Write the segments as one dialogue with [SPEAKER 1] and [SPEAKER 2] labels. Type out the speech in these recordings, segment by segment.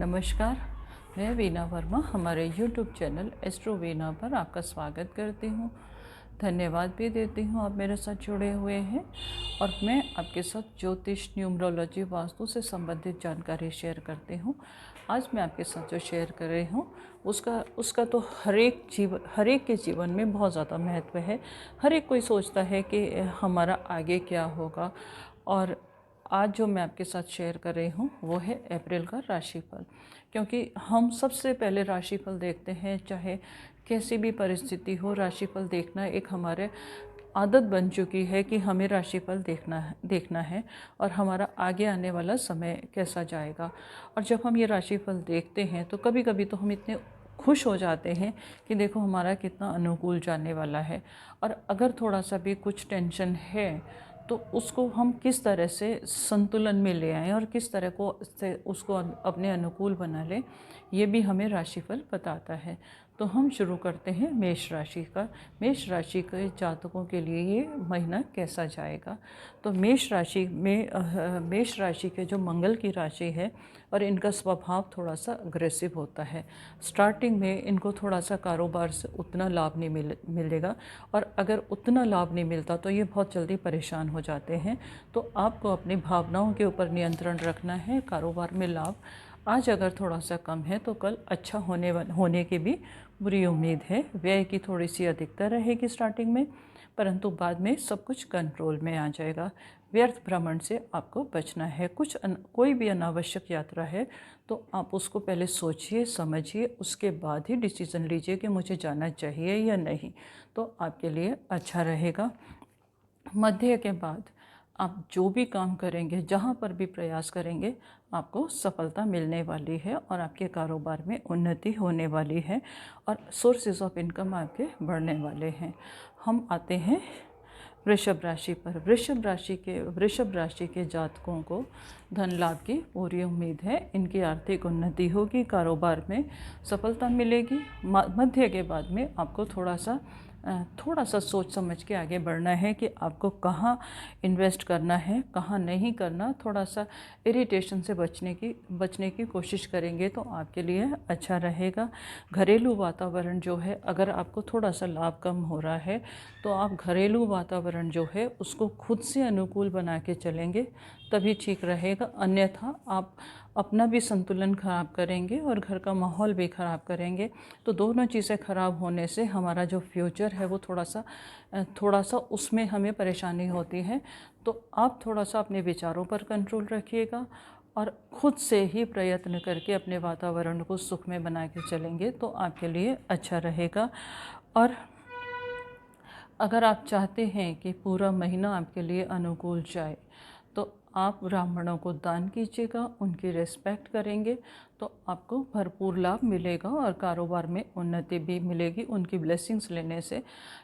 [SPEAKER 1] नमस्कार, मैं वीना वर्मा हमारे YouTube चैनल एस्ट्रो वीना पर आपका स्वागत करती हूँ। धन्यवाद भी देती हूँ आप मेरे साथ जुड़े हुए हैं और मैं आपके साथ ज्योतिष, न्यूमरोलॉजी, वास्तु से संबंधित जानकारी शेयर करती हूँ। आज मैं आपके साथ जो शेयर कर रही हूँ उसका तो हर एक के जीवन में बहुत ज़्यादा महत्व है। हर एक कोई सोचता है कि हमारा आगे क्या होगा। और आज जो मैं आपके साथ शेयर कर रही हूँ वो है अप्रैल का राशिफल, क्योंकि हम सबसे पहले राशिफल देखते हैं। चाहे कैसी भी परिस्थिति हो, राशिफल देखना एक हमारे आदत बन चुकी है कि हमें राशिफल देखना है और हमारा आगे आने वाला समय कैसा जाएगा। और जब हम ये राशिफल देखते हैं तो कभी कभी तो हम इतने खुश हो जाते हैं कि देखो हमारा कितना अनुकूल जाने वाला है। और अगर थोड़ा सा भी कुछ टेंशन है तो उसको हम किस तरह से संतुलन में ले आएं और किस तरह को से उसको अपने अनुकूल बना लें, ये भी हमें राशिफल बताता है। तो हम शुरू करते हैं मेष राशि का। मेष राशि के जातकों के लिए ये महीना कैसा जाएगा। तो मेष राशि के जो मंगल की राशि है और इनका स्वभाव थोड़ा सा अग्रेसिव होता है। स्टार्टिंग में इनको थोड़ा सा कारोबार से उतना लाभ नहीं मिलेगा और अगर उतना लाभ नहीं मिलता तो ये बहुत जल्दी परेशान हो जाते हैं। तो आपको अपनी भावनाओं के ऊपर नियंत्रण रखना है। कारोबार में लाभ आज अगर थोड़ा सा कम है तो कल अच्छा होने की भी बुरी उम्मीद है। व्यय की थोड़ी सी अधिकता रहेगी स्टार्टिंग में, परंतु बाद में सब कुछ कंट्रोल में आ जाएगा। व्यर्थ भ्रमण से आपको बचना है। कोई भी अनावश्यक यात्रा है तो आप उसको पहले सोचिए समझिए, उसके बाद ही डिसीज़न लीजिए कि मुझे जाना चाहिए या नहीं, तो आपके लिए अच्छा रहेगा। मध्य के बाद आप जो भी काम करेंगे, जहाँ पर भी प्रयास करेंगे, आपको सफलता मिलने वाली है और आपके कारोबार में उन्नति होने वाली है और सोर्सेज ऑफ इनकम आपके बढ़ने वाले हैं। हम आते हैं वृषभ राशि पर। वृषभ राशि के जातकों को धन लाभ की पूरी उम्मीद है। इनकी आर्थिक उन्नति होगी, कारोबार में सफलता मिलेगी। मध्य के बाद में आपको थोड़ा सा सोच समझ के आगे बढ़ना है कि आपको कहाँ इन्वेस्ट करना है, कहाँ नहीं करना। थोड़ा सा इरिटेशन से बचने की कोशिश करेंगे तो आपके लिए अच्छा रहेगा। घरेलू वातावरण जो है, अगर आपको थोड़ा सा लाभ कम हो रहा है तो आप घरेलू वातावरण जो है उसको खुद से अनुकूल बना के चलेंगे तभी ठीक रहेगा। अन्यथा आप अपना भी संतुलन खराब करेंगे और घर का माहौल भी ख़राब करेंगे। तो दोनों चीज़ें ख़राब होने से हमारा जो फ्यूचर है वो थोड़ा सा उसमें हमें परेशानी होती है। तो आप थोड़ा सा अपने विचारों पर कंट्रोल रखिएगा और खुद से ही प्रयत्न करके अपने वातावरण को सुखमय बना के चलेंगे तो आपके लिए अच्छा रहेगा। और अगर आप चाहते हैं कि पूरा महीना आपके लिए अनुकूल जाए तो आप ब्राह्मणों को दान कीजिएगा, उनकी रिस्पेक्ट करेंगे तो आपको भरपूर लाभ मिलेगा और कारोबार में उन्नति भी मिलेगी। उनकी ब्लेसिंग्स लेने से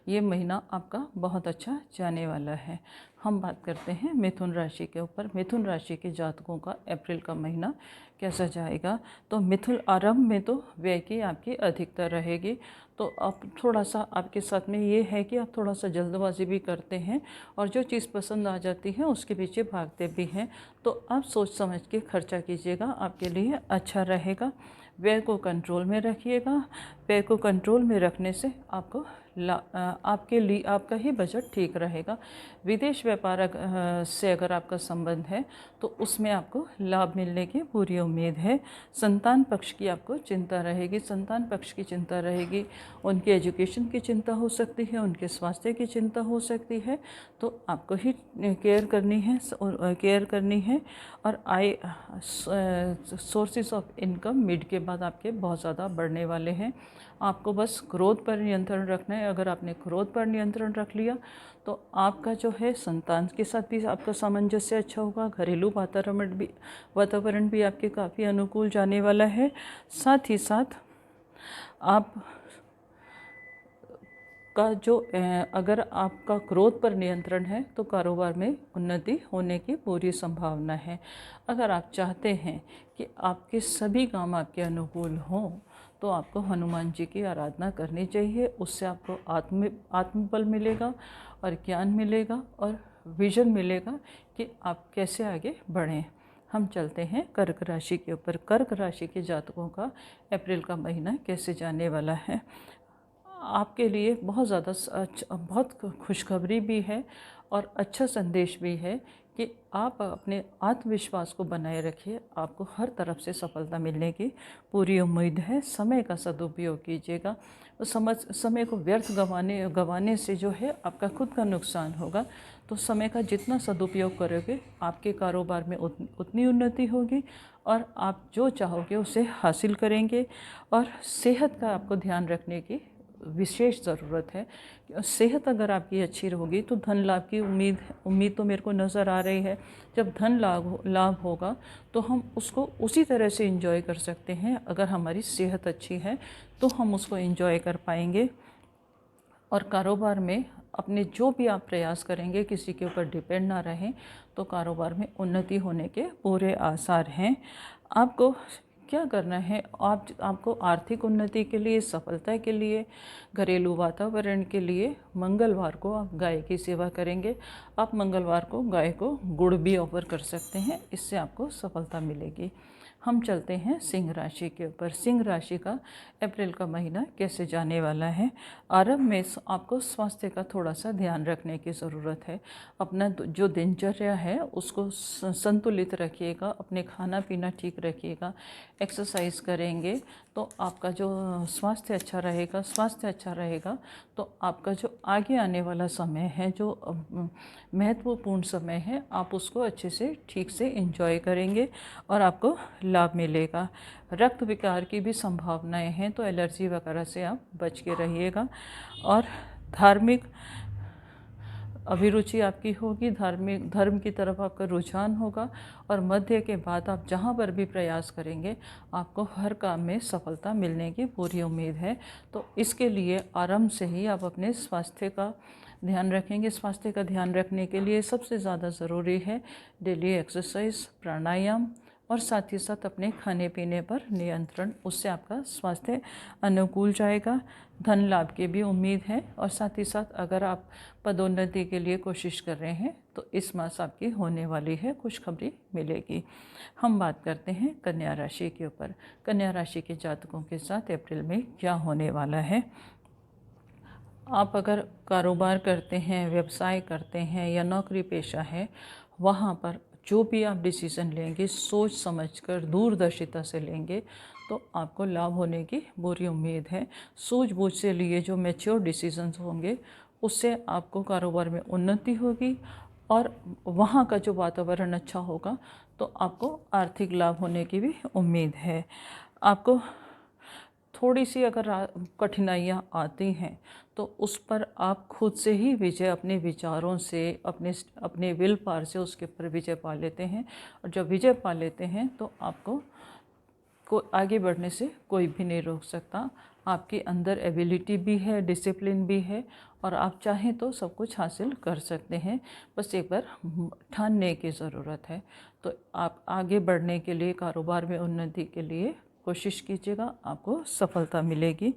[SPEAKER 1] ये महीना आपका बहुत अच्छा जाने वाला है। हम बात करते हैं मिथुन राशि के ऊपर। मिथुन राशि के जातकों का अप्रैल का महीना कैसा जाएगा। तो मिथुन आरंभ में तो व्यय की आपकी अधिकता रहेगी। तो आप थोड़ा सा, आपके साथ में ये है कि आप थोड़ा सा जल्दबाजी भी करते हैं और जो चीज़ पसंद आ जाती है उसके पीछे भागते भी हैं। तो आप सोच समझ के खर्चा कीजिएगा, आपके लिए अच्छा रहेगा। व्यय को कंट्रोल में रखिएगा। व्यय को कंट्रोल में रखने से आपके लिए आपका ही बजट ठीक रहेगा। विदेश व्यापार से अगर आपका संबंध है तो उसमें आपको लाभ मिलने की पूरी उम्मीद है। संतान पक्ष की आपको चिंता रहेगी। संतान पक्ष की चिंता रहेगी, उनके एजुकेशन की चिंता हो सकती है, उनके स्वास्थ्य की चिंता हो सकती है। तो आपको ही केयर करनी है। और सोर्सेज ऑफ इनकम मिड के बाद आपके बहुत ज़्यादा बढ़ने वाले हैं। आपको बस क्रोध पर नियंत्रण रखना है। अगर आपने क्रोध पर नियंत्रण रख लिया तो आपका जो है संतान के साथ भी आपका सामंजस्य अच्छा होगा। घरेलू वातावरण भी आपके काफ़ी अनुकूल जाने वाला है। साथ ही साथ आप का जो अगर आपका क्रोध पर नियंत्रण है तो कारोबार में उन्नति होने की पूरी संभावना है। अगर आप चाहते हैं कि आपके सभी काम आपके अनुकूल हों तो आपको हनुमान जी की आराधना करनी चाहिए। उससे आपको आत्मबल मिलेगा और ज्ञान मिलेगा और विजन मिलेगा कि आप कैसे आगे बढ़ें। हम चलते हैं कर्क राशि के ऊपर। कर्क राशि के जातकों का अप्रैल का महीना कैसे जाने वाला है। आपके लिए बहुत ज़्यादा बहुत खुशखबरी भी है और अच्छा संदेश भी है कि आप अपने आत्मविश्वास को बनाए रखिए। आपको हर तरफ से सफलता मिलने की पूरी उम्मीद है। समय का सदुपयोग कीजिएगा। समय को व्यर्थ गंवाने से जो है आपका खुद का नुकसान होगा। तो समय का जितना सदुपयोग करोगे आपके कारोबार में उतनी उन्नति होगी और आप जो चाहोगे उसे हासिल करेंगे। और सेहत का आपको ध्यान रखने की विशेष ज़रूरत है। सेहत अगर आपकी अच्छी रहोगी तो धन लाभ की उम्मीद तो मेरे को नज़र आ रही है। जब धन लाभ होगा तो हम उसको उसी तरह से एंजॉय कर सकते हैं। अगर हमारी सेहत अच्छी है तो हम उसको एंजॉय कर पाएंगे। और कारोबार में अपने जो भी आप प्रयास करेंगे किसी के ऊपर डिपेंड ना रहें तो कारोबार में उन्नति होने के पूरे आसार हैं। आपको क्या करना है, आपको आर्थिक उन्नति के लिए, सफलता के लिए, घरेलू वातावरण के लिए मंगलवार को आप गाय की सेवा करेंगे। आप मंगलवार को गाय को गुड़ भी ऑफर कर सकते हैं, इससे आपको सफलता मिलेगी। हम चलते हैं सिंह राशि के ऊपर। सिंह राशि का अप्रैल का महीना कैसे जाने वाला है। आरंभ में आपको स्वास्थ्य का थोड़ा सा ध्यान रखने की ज़रूरत है। अपना जो दिनचर्या है उसको संतुलित रखिएगा। अपने खाना पीना ठीक रखिएगा। एक्सरसाइज करेंगे तो आपका जो स्वास्थ्य अच्छा रहेगा तो आपका जो आगे आने वाला समय है, जो महत्वपूर्ण समय है, आप उसको अच्छे से ठीक से एंजॉय करेंगे और आपको लाभ मिलेगा। रक्त विकार की भी संभावनाएं हैं तो एलर्जी वगैरह से आप बच के रहिएगा। और धार्मिक अभिरुचि आपकी होगी, धर्म की तरफ आपका रुझान होगा। और मध्य के बाद आप जहाँ पर भी प्रयास करेंगे आपको हर काम में सफलता मिलने की पूरी उम्मीद है। तो इसके लिए आरंभ से ही आप अपने स्वास्थ्य का ध्यान रखेंगे। स्वास्थ्य का ध्यान रखने के लिए सबसे ज़्यादा ज़रूरी है डेली एक्सरसाइज, प्राणायाम और साथ ही साथ अपने खाने पीने पर नियंत्रण। उससे आपका स्वास्थ्य अनुकूल जाएगा। धन लाभ की भी उम्मीद है। और साथ ही साथ अगर आप पदोन्नति के लिए कोशिश कर रहे हैं तो इस मास आपकी होने वाली है, खुशखबरी मिलेगी। हम बात करते हैं कन्या राशि के ऊपर। कन्या राशि के जातकों के साथ अप्रैल में क्या होने वाला है। आप अगर कारोबार करते हैं, व्यवसाय करते हैं या नौकरी पेशा है, वहाँ पर जो भी आप डिसीज़न लेंगे सोच समझकर दूरदर्शिता से लेंगे तो आपको लाभ होने की पूरी उम्मीद है। सूझबूझ से लिए जो मैच्योर डिसीजंस होंगे उससे आपको कारोबार में उन्नति होगी और वहाँ का जो वातावरण अच्छा होगा तो आपको आर्थिक लाभ होने की भी उम्मीद है। आपको थोड़ी सी अगर कठिनाइयाँ आती हैं तो उस पर आप खुद से ही विजय, अपने विचारों से, अपने विल पावर से उसके ऊपर विजय पा लेते हैं। और जब विजय पा लेते हैं तो आपको आगे बढ़ने से कोई भी नहीं रोक सकता। आपके अंदर एबिलिटी भी है, डिसिप्लिन भी है और आप चाहें तो सब कुछ हासिल कर सकते हैं। बस एक बार ठानने की ज़रूरत है। तो आप आगे बढ़ने के लिए, कारोबार में उन्नति के लिए कोशिश कीजिएगा, आपको सफलता मिलेगी।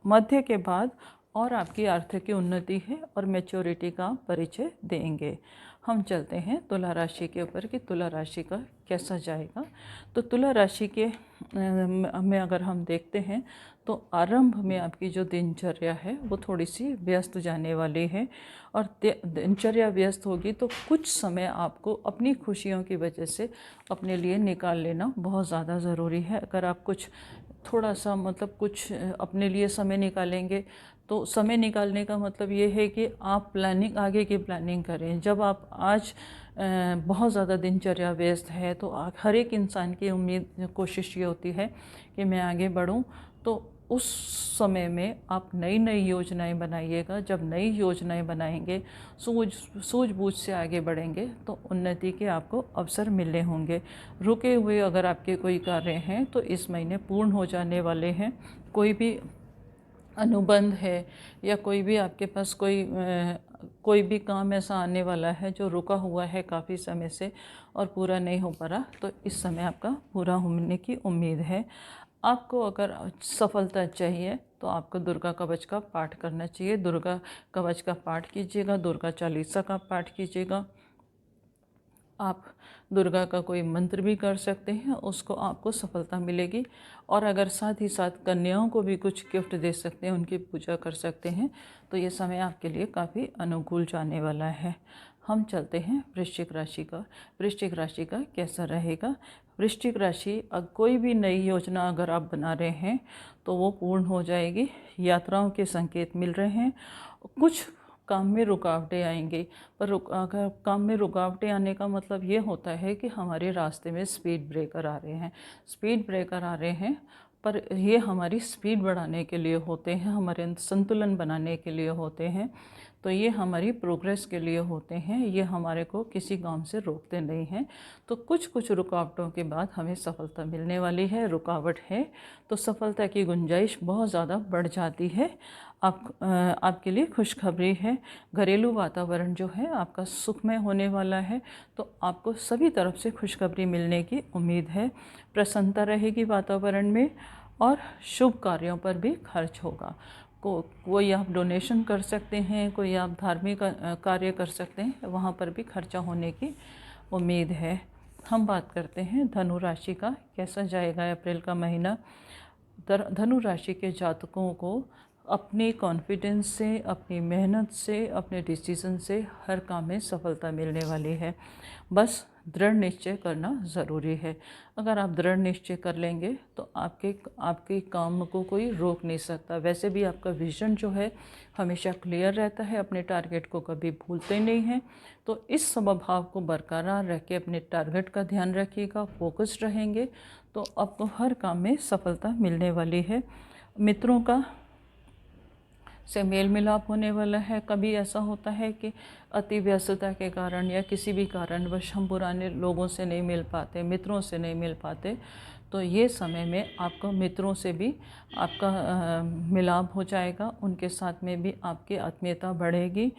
[SPEAKER 1] मध्य के बाद और आपकी आर्थिक उन्नति है और मैच्योरिटी का परिचय देंगे। हम चलते हैं तुला राशि के ऊपर कि तुला राशि का कैसा जाएगा। तो तुला राशि के में अगर हम देखते हैं तो आरंभ में आपकी जो दिनचर्या है वो थोड़ी सी व्यस्त जाने वाली है। और दिनचर्या व्यस्त होगी तो कुछ समय आपको अपनी खुशियों की वजह से अपने लिए निकाल लेना बहुत ज़्यादा ज़रूरी है। अगर आप थोड़ा सा कुछ अपने लिए समय निकालेंगे तो समय निकालने का मतलब ये है कि आप आगे की प्लानिंग करें। जब आप आज बहुत ज़्यादा दिनचर्या व्यस्त है तो हर एक इंसान की कोशिश ये होती है कि मैं आगे बढ़ूं। तो उस समय में आप नई नई योजनाएं बनाइएगा। जब नई योजनाएं बनाएंगे, सूझबूझ से आगे बढ़ेंगे तो उन्नति के आपको अवसर मिलने होंगे। रुके हुए अगर आपके कोई कार्य हैं तो इस महीने पूर्ण हो जाने वाले हैं। कोई भी अनुबंध है या कोई भी आपके पास कोई भी काम ऐसा आने वाला है जो रुका हुआ है काफ़ी समय से और पूरा नहीं हो पा रहा, तो इस समय आपका पूरा होने की उम्मीद है। आपको अगर सफलता चाहिए तो आपको दुर्गा कवच का पाठ करना चाहिए। दुर्गा कवच का पाठ कीजिएगा, दुर्गा चालीसा का पाठ कीजिएगा आप दुर्गा का कोई मंत्र भी कर सकते हैं, उसको आपको सफलता मिलेगी। और अगर साथ ही साथ कन्याओं को भी कुछ गिफ्ट दे सकते हैं, उनकी पूजा कर सकते हैं, तो ये समय आपके लिए काफ़ी अनुकूल जाने वाला है। हम चलते हैं वृश्चिक राशि का। वृश्चिक राशि का कैसा रहेगा? वृश्चिक राशि, कोई भी नई योजना अगर आप बना रहे हैं तो वो पूर्ण हो जाएगी। यात्राओं के संकेत मिल रहे हैं। कुछ काम में रुकावटें आएंगी, पर अगर काम में रुकावटें आने का मतलब ये होता है कि हमारे रास्ते में स्पीड ब्रेकर आ रहे हैं। स्पीड ब्रेकर आ रहे हैं, पर ये हमारी स्पीड बढ़ाने के लिए होते हैं, हमारे अंदर संतुलन बनाने के लिए होते हैं। तो ये हमारी प्रोग्रेस के लिए होते हैं, ये हमारे को किसी काम से रोकते नहीं हैं। तो कुछ कुछ रुकावटों के बाद हमें सफलता मिलने वाली है। रुकावट है तो सफलता की गुंजाइश बहुत ज़्यादा बढ़ जाती है। आपके लिए खुशखबरी है। घरेलू वातावरण जो है आपका सुखमय होने वाला है, तो आपको सभी तरफ से खुशखबरी मिलने की उम्मीद है। प्रसन्नता रहेगी वातावरण में, और शुभ कार्यों पर भी खर्च होगा। कोई आप डोनेशन कर सकते हैं, कोई आप धार्मिक कार्य कर सकते हैं, वहाँ पर भी खर्चा होने की उम्मीद है। हम बात करते हैं धनु राशि का, कैसा जाएगा अप्रैल का महीना। धनु राशि के जातकों को अपने कॉन्फिडेंस से, अपनी मेहनत से, अपने डिसीजन से हर काम में सफलता मिलने वाली है। बस दृढ़ निश्चय करना ज़रूरी है। अगर आप दृढ़ निश्चय कर लेंगे तो आपके काम को कोई रोक नहीं सकता। वैसे भी आपका विजन जो है हमेशा क्लियर रहता है, अपने टारगेट को कभी भूलते नहीं हैं। तो इस स्वभाव को बरकरार रख के अपने टारगेट का ध्यान रखिएगा, फोकस्ड रहेंगे तो आपको हर काम में सफलता मिलने वाली है। मित्रों का से मेल मिलाप होने वाला है। कभी ऐसा होता है कि अति व्यस्तता के कारण या किसी भी कारणवश हम पुराने लोगों से नहीं मिल पाते, मित्रों से नहीं मिल पाते, तो ये समय में आपको मित्रों से भी आपका मिलाप हो जाएगा। उनके साथ में भी आपकी आत्मीयता बढ़ेगी,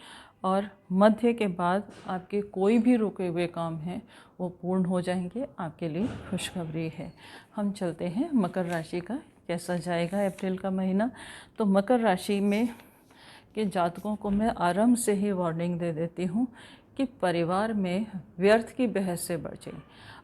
[SPEAKER 1] और मध्य के बाद आपके कोई भी रुके हुए काम हैं वो पूर्ण हो जाएंगे। आपके लिए खुशखबरी है। हम चलते हैं मकर राशि का, कैसा जाएगा अप्रैल का महीना। तो मकर राशि में के जातकों को मैं आरंभ से ही वार्निंग दे देती हूँ कि परिवार में व्यर्थ की बहस से बचें।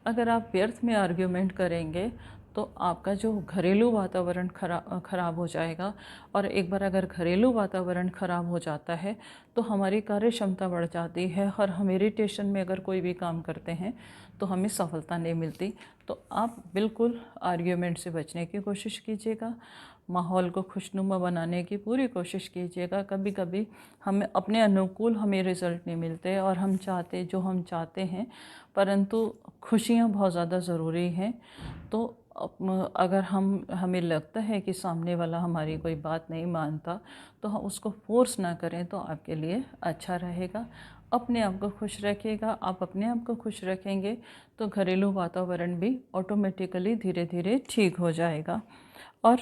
[SPEAKER 1] अगर आप व्यर्थ में आर्ग्यूमेंट करेंगे तो आपका जो घरेलू वातावरण खराब हो जाएगा। और एक बार अगर घरेलू वातावरण खराब हो जाता है तो हमारी कार्य क्षमता बढ़ जाती है, और हम इरिटेशन में अगर कोई भी काम करते हैं तो हमें सफलता नहीं मिलती। तो आप बिल्कुल आर्ग्यूमेंट से बचने की कोशिश कीजिएगा। माहौल को खुशनुमा बनाने की पूरी कोशिश कीजिएगा। कभी कभी हमें अपने अनुकूल हमें रिज़ल्ट नहीं मिलते और हम चाहते हैं, परंतु खुशियाँ बहुत ज़्यादा ज़रूरी हैं। तो अगर हमें लगता है कि सामने वाला हमारी कोई बात नहीं मानता, तो हम उसको फोर्स ना करें तो आपके लिए अच्छा रहेगा। अपने आप को खुश रखिएगा। आप अपने आप को खुश रखेंगे तो घरेलू वातावरण भी ऑटोमेटिकली धीरे धीरे ठीक हो जाएगा। और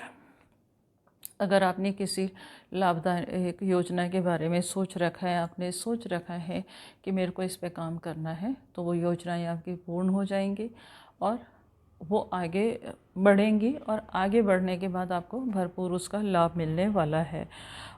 [SPEAKER 1] अगर आपने किसी लाभदायक योजना के बारे में सोच रखा है, आपने सोच रखा है कि मेरे को इस पे काम करना है, तो वो योजनाएं आपकी पूर्ण हो जाएंगी और वो आगे बढ़ेंगी, और आगे बढ़ने के बाद आपको भरपूर उसका लाभ मिलने वाला है।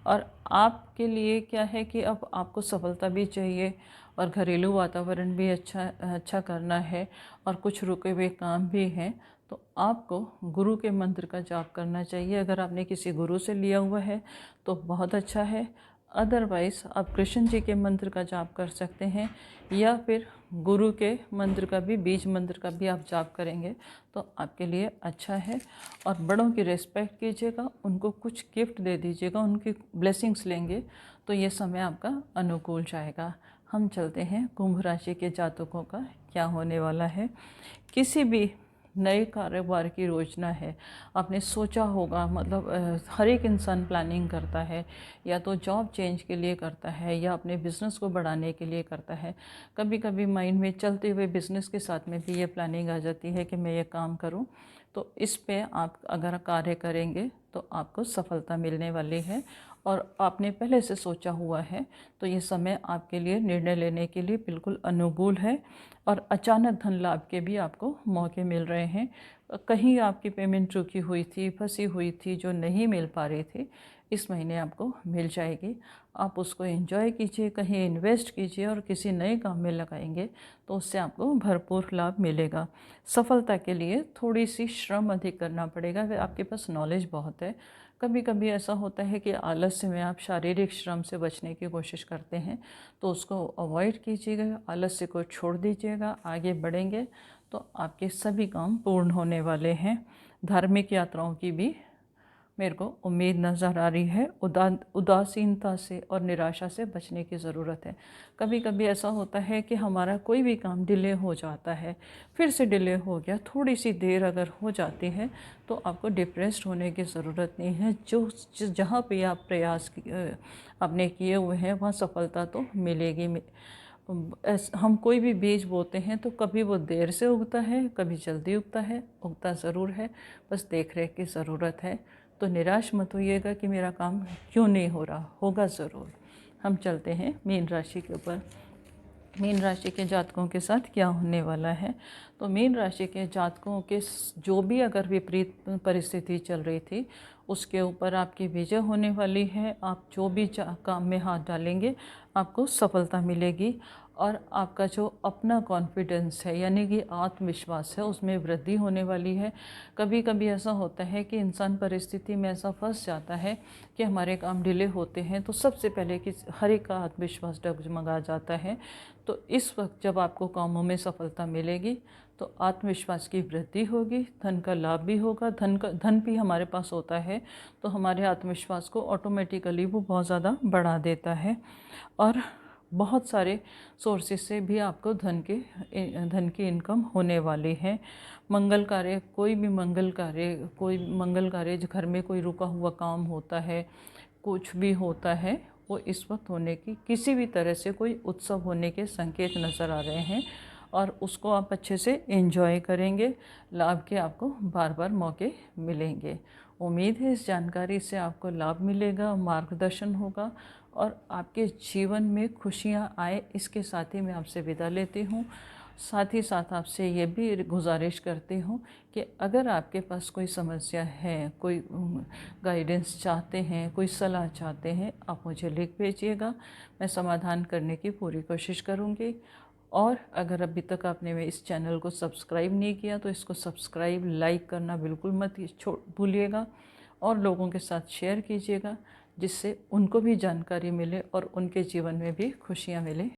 [SPEAKER 1] और आपके लिए क्या है कि अब आपको सफलता भी चाहिए और घरेलू वातावरण भी अच्छा करना है, और कुछ रुके हुए काम भी हैं, तो आपको गुरु के मंत्र का जाप करना चाहिए। अगर आपने किसी गुरु से लिया हुआ है तो बहुत अच्छा है। अदरवाइज़ आप कृष्ण जी के मंत्र का जाप कर सकते हैं, या फिर गुरु के मंत्र का भी, बीज मंत्र का भी आप जाप करेंगे तो आपके लिए अच्छा है। और बड़ों की रिस्पेक्ट कीजिएगा, उनको कुछ गिफ्ट दे दीजिएगा, उनकी ब्लेसिंग्स लेंगे तो ये समय आपका अनुकूल जाएगा। हम चलते हैं कुंभ राशि के जातकों का क्या होने वाला है। किसी भी नए कारोबार की योजना है, आपने सोचा होगा, मतलब हर एक इंसान प्लानिंग करता है, या तो जॉब चेंज के लिए करता है या अपने बिज़नेस को बढ़ाने के लिए करता है। कभी कभी माइंड में चलते हुए बिज़नेस के साथ में भी ये प्लानिंग आ जाती है कि मैं ये काम करूं। तो इस पे आप अगर कार्य करेंगे तो आपको सफलता मिलने वाली है, और आपने पहले से सोचा हुआ है तो ये समय आपके लिए निर्णय लेने के लिए बिल्कुल अनुकूल है। और अचानक धन लाभ के भी आपको मौके मिल रहे हैं। कहीं आपकी पेमेंट रुकी हुई थी, फंसी हुई थी, जो नहीं मिल पा रही थी, इस महीने आपको मिल जाएगी। आप उसको एंजॉय कीजिए, कहीं इन्वेस्ट कीजिए और किसी नए काम में लगाएंगे तो उससे आपको भरपूर लाभ मिलेगा। सफलता के लिए थोड़ी सी श्रम अधिक करना पड़ेगा। अगर आपके पास नॉलेज बहुत है, कभी कभी ऐसा होता है कि आलस्य में आप शारीरिक श्रम से बचने की कोशिश करते हैं, तो उसको अवॉइड कीजिएगा, आलस्य को छोड़ दीजिएगा, आगे बढ़ेंगे तो आपके सभी काम पूर्ण होने वाले हैं। धार्मिक यात्राओं की भी मेरे को उम्मीद नज़र आ रही है। उदासीनता से और निराशा से बचने की ज़रूरत है। कभी कभी ऐसा होता है कि हमारा कोई भी काम डिले हो जाता है, फिर से डिले हो गया, थोड़ी सी देर अगर हो जाती है तो आपको डिप्रेस्ड होने की ज़रूरत नहीं है। जहाँ पे आप प्रयास अपने किए हुए हैं वहाँ सफलता तो मिलेगी। हम कोई भी बीज बोते हैं तो कभी वो देर से उगता है, कभी जल्दी उगता है, उगता ज़रूर है, बस देख रेख की ज़रूरत है। तो निराश मत होइएगा कि मेरा काम क्यों नहीं हो रहा, होगा ज़रूर। हम चलते हैं मीन राशि के ऊपर। मीन राशि के जातकों के साथ क्या होने वाला है। तो मीन राशि के जातकों के जो भी अगर विपरीत परिस्थिति चल रही थी उसके ऊपर आपकी विजय होने वाली है। आप जो भी काम में हाथ डालेंगे आपको सफलता मिलेगी और आपका जो अपना कॉन्फिडेंस है यानी कि आत्मविश्वास है उसमें वृद्धि होने वाली है। कभी कभी ऐसा होता है कि इंसान परिस्थिति में ऐसा फंस जाता है कि हमारे काम डिले होते हैं तो सबसे पहले कि हर एक का आत्मविश्वास डगमगा जाता है। तो इस वक्त जब आपको कामों में सफलता मिलेगी तो आत्मविश्वास की वृद्धि होगी, धन का लाभ भी होगा। धन भी हमारे पास होता है तो हमारे आत्मविश्वास को ऑटोमेटिकली वो बहुत ज़्यादा बढ़ा देता है। और बहुत सारे सोर्सेस से भी आपको धन की इनकम होने वाली है। मंगल कार्य, कोई मंगल कार्य जो घर में कोई रुका हुआ काम होता है, कुछ भी होता है, वो इस वक्त होने की किसी भी तरह से कोई उत्सव होने के संकेत नज़र आ रहे हैं और उसको आप अच्छे से एंजॉय करेंगे। लाभ के आपको बार बार मौके मिलेंगे। उम्मीद है इस जानकारी से आपको लाभ मिलेगा, मार्गदर्शन होगा और आपके जीवन में खुशियाँ आए। इसके साथ ही मैं आपसे विदा लेती हूँ। साथ ही साथ आपसे ये भी गुजारिश करती हूँ कि अगर आपके पास कोई समस्या है, कोई गाइडेंस चाहते हैं, कोई सलाह चाहते हैं, आप मुझे लिख भेजिएगा। मैं समाधान करने की पूरी कोशिश करूँगी। और अगर अभी तक आपने इस चैनल को सब्सक्राइब नहीं किया तो इसको सब्सक्राइब, लाइक करना बिल्कुल मत भूलिएगा और लोगों के साथ शेयर कीजिएगा जिससे उनको भी जानकारी मिले और उनके जीवन में भी खुशियाँ मिले।